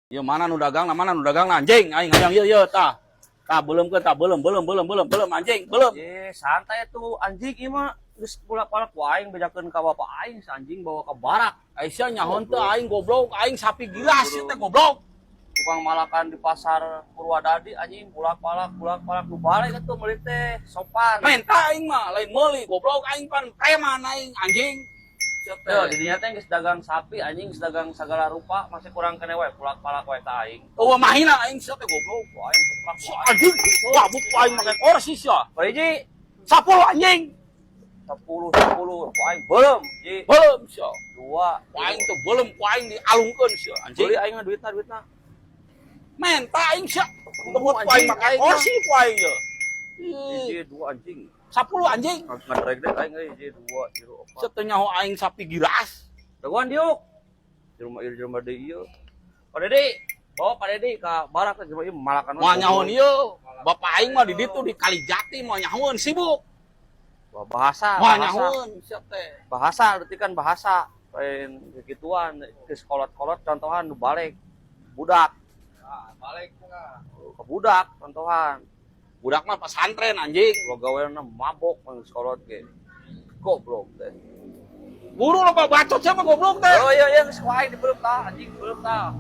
Ieu mana nu dagang anjing aing hayang ieu tah. Tah belum anjing, belum. Santai tuh anjing ieu mah geus pulak-pulak ku aing bejakeun ka bapak aing si anjing bawa ke barak. Aisyah nyahon teh aing goblok, aing sapi gilas ieu teh goblok. Tukang malakan di pasar Purwadadi anjing pulak-palak nu balik atuh meuli teh sopan. Menta aing mah lain meuli goblok aing pan preman aing anjing. Yo, di dinya teh geus dagang sapi anjing geus dagang segala rupa masih kurang kene we pulak-palak we ka aing. Eueuh mahina aing sia teh goblok. Aing teplak ku aing. Anjing, wah buk aing make kursi sia. Hiji 10 anjing. 10 ku aing belum ji. Belum sia. 2 Ku aing teh belum ku aing dialungkeun sia anjing. beli aing mah duitna. Menta aing sia. Tebut ku Anjing, aing make aing kursi ku aing ye. Hiji 2 anjing. 10 anjing. Ngadreg deh aing euy hiji 2 04. Sia teh nyaho aing sapi gilas. Teguan diuk. Jelema deui ieu. Pak Dedi, bawa Pak Dedi ka barak teh ieu malakan. Moal nyahon ieu. Bapak aing mah di ditu di Kalijati moal nyahon sibuk. Bahasa. Moal nyahon sia teh. Bahasa berarti kan bahasa. Lain gituan geus kolot-kolot contohan nu balik. Budak. Nah, balik tengah. Ke budak contohan. Budak mah pesantren anjing. Lo gaweana mabok geus kolot ge. Goblok teh. Buru lo bacot siapa goblok teh. Oh iya geus ku aing dibeuleum tah anjing beuleum tah.